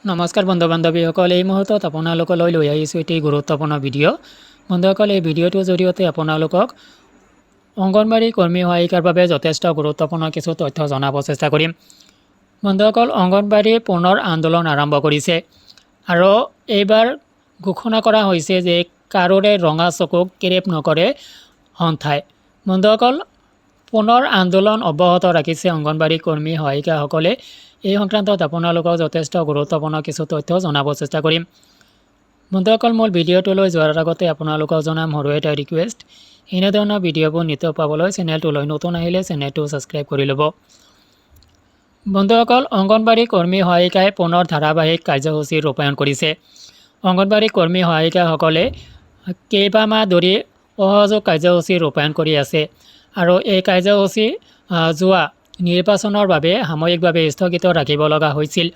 নমস্কাৰ বন্ধু বান্ধৱীসকল, এই মুহূৰ্তত আপোনালোকলৈ লৈ আহিছোঁ এটি গুৰুত্বপূৰ্ণ ভিডিঅ'। বন্ধুসকল, এই ভিডিঅ'টোৰ জৰিয়তে আপোনালোকক অংগনবাড়ী কৰ্মী সহায়িকাৰ বাবে যথেষ্ট গুৰুত্বপূৰ্ণ কিছু তথ্য জনাব চেষ্টা কৰিম। বন্ধুসকল, অংগনবাড়ী পুনৰ আন্দোলন আৰম্ভ কৰিছে আৰু এইবাৰ ঘোষণা কৰা হৈছে যে কাৰোৰে ৰঙা চকুক কেৰেপ নকৰে সন্থাই। বন্ধুসকল, পুনৰ আন্দোলন অব্যাহত ৰাখিছে অংগনবাড়ী কৰ্মী সহায়িকাসকলে। এই সংক্ৰান্তত আপোনালোকক যথেষ্ট গুৰুত্বপূৰ্ণ কিছু তথ্য জনাব চেষ্টা কৰিম। বন্ধুসকল, মূল ভিডিঅ'টোলৈ যোৱাৰ আগতে আপোনালোকক জনাম সৰু এটা ৰিকুৱেষ্ট, এনেধৰণৰ ভিডিঅ'বোৰ নিতৌ পাবলৈ চেনেলটোলৈ নতুন আহিলে চেনেলটো ছাবস্ক্ৰাইব কৰি ল'ব। বন্ধুসকল, অংগনবাড়ী কৰ্মী সহায়িকাই পুনৰ ধাৰাবাহিক কাৰ্যসূচী ৰূপায়ণ কৰিছে। অংগনবাড়ী কৰ্মী সহায়িকাসকলে কেইবামাহ ধৰি অসহযোগ কাৰ্যসূচী ৰূপায়ণ কৰি আছে আৰু এই কাৰ্যসূচী যোৱা নিৰ্বাচনৰ বাবে সাময়িকভাৱে স্থগিত ৰাখিব লগা হৈছিল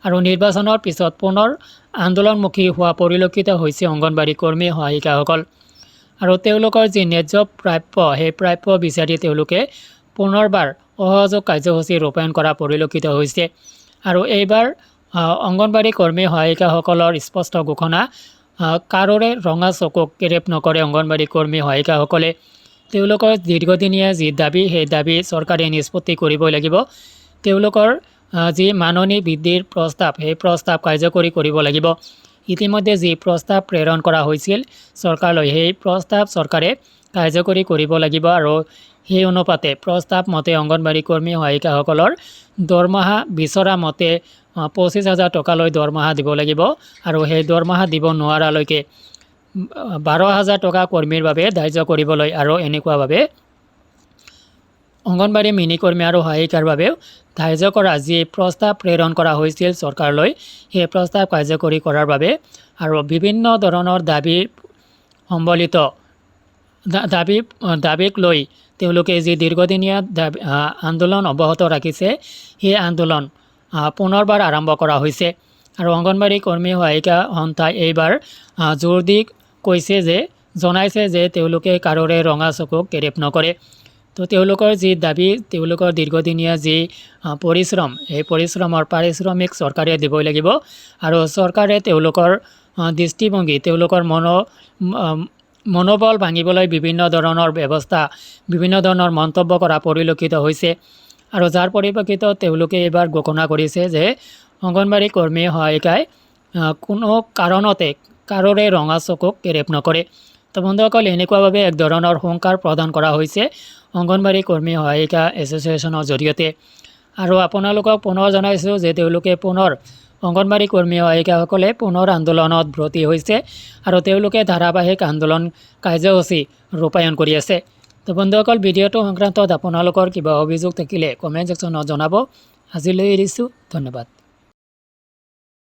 আৰু নিৰ্বাচনৰ পিছত পুনৰ আন্দোলনমুখী হোৱা পৰিলক্ষিত হৈছে অংগনবাড়ী কৰ্মী সহায়িকাসকল। আৰু তেওঁলোকৰ যি ন্যায্য প্ৰাপ্য, সেই প্ৰাপ্য বিচাৰি তেওঁলোকে পুনৰবাৰ অসহযোগ কাৰ্যসূচী ৰূপায়ণ কৰা পৰিলক্ষিত হৈছে। আৰু এইবাৰ অংগনবাড়ী কৰ্মী সহায়িকাসকলৰ স্পষ্ট ঘোষণা, কাৰোৰে ৰঙা চকুক কেৰেপ নকৰে অংগনবাড়ী কৰ্মী সহায়িকাসকলে। তেওঁলোকৰ দীৰ্ঘদিনীয়া যি দাবী, সেই দাবী চৰকাৰে নিষ্পত্তি কৰিবই লাগিব। তেওঁলোকৰ যি মাননি বৃদ্ধিৰ প্ৰস্তাৱ, সেই প্ৰস্তাৱ কাৰ্যকৰী কৰিব লাগিব। ইতিমধ্যে যি প্ৰস্তাৱ প্ৰেৰণ কৰা হৈছিল চৰকাৰলৈ, সেই প্ৰস্তাৱ চৰকাৰে কাৰ্যকৰী কৰিব লাগিব আৰু সেই অনুপাতে প্ৰস্তাৱ মতে অংগনবাড়ী কৰ্মী সহায়িকাসকলৰ দৰমহা বিচৰা মতে 25,000 টকালৈ দৰমহা দিব লাগিব আৰু সেই দৰমহা দিব নোৱাৰালৈকে 12,000 টকা কৰ্মীৰ বাবে ধাৰ্য কৰিবলৈ আৰু এনেকুৱাভাৱে অংগনবাড়ী মিনি কৰ্মী আৰু সহায়িকাৰ বাবেও ধাৰ্য কৰা যি প্ৰস্তাৱ প্ৰেৰণ কৰা হৈছিল চৰকাৰলৈ, সেই প্ৰস্তাৱ কাৰ্যকৰী কৰাৰ বাবে আৰু বিভিন্ন ধৰণৰ দাবী সম্বলিত দাবীক লৈ তেওঁলোকে যি দীৰ্ঘদিনীয়া আন্দোলন অব্যাহত ৰাখিছে, সেই আন্দোলন পুনৰবাৰ আৰম্ভ কৰা হৈছে। আৰু অংগনবাড়ী কৰ্মী সহায়িকা সন্থাই এইবাৰ জোৰ দি জনাইছে যে তেওঁলোকে কাৰোৰে ৰঙা চকুক কেৰেপ নকৰে। তো তেওঁলোকৰ যি দাবী, তেওঁলোকৰ দীৰ্ঘদিনীয়া যি পৰিশ্ৰম, এই পৰিশ্ৰমৰ পাৰিশ্ৰমিক চৰকাৰে দিবই লাগিব আৰু চৰকাৰে তেওঁলোকৰ দৃষ্টিভংগী, তেওঁলোকৰ মনোবল ভাঙিবলৈ বিভিন্ন ধৰণৰ ব্যৱস্থা, বিভিন্ন ধৰণৰ মন্তব্য কৰা পৰিলক্ষিত হৈছে। আৰু যাৰ পৰিপ্ৰেক্ষিতত তেওঁলোকে এইবাৰ ঘোষণা কৰিছে যে অংগনবাড়ী কৰ্মী সহায়িকাই কোনো কাৰণতে কাৰোৰে ৰঙা চকুক কেৰেপ নকৰে। তো বন্ধুসকল, এনেকুৱাভাৱে এক ধৰণৰ হুংকাৰ প্ৰদান কৰা হৈছে অংগনবাড়ী কৰ্মী সহায়িকা এছ'চিয়েশ্যনৰ জৰিয়তে। আৰু আপোনালোকক পুনৰ জনাইছোঁ যে তেওঁলোকে পুনৰ অংগনবাড়ী কৰ্মী সহায়িকাসকলে পুনৰ আন্দোলনত ব্ৰতী হৈছে আৰু তেওঁলোকে ধাৰাবাহিক আন্দোলন কাৰ্যসূচী ৰূপায়ণ কৰি আছে। তো বন্ধুসকল, ভিডিঅ'টো সংক্ৰান্তত আপোনালোকৰ কিবা অভিযোগ থাকিলে কমেণ্ট ছেকশ্যনত জনাব। আজিলৈ এৰিছোঁ, ধন্যবাদ।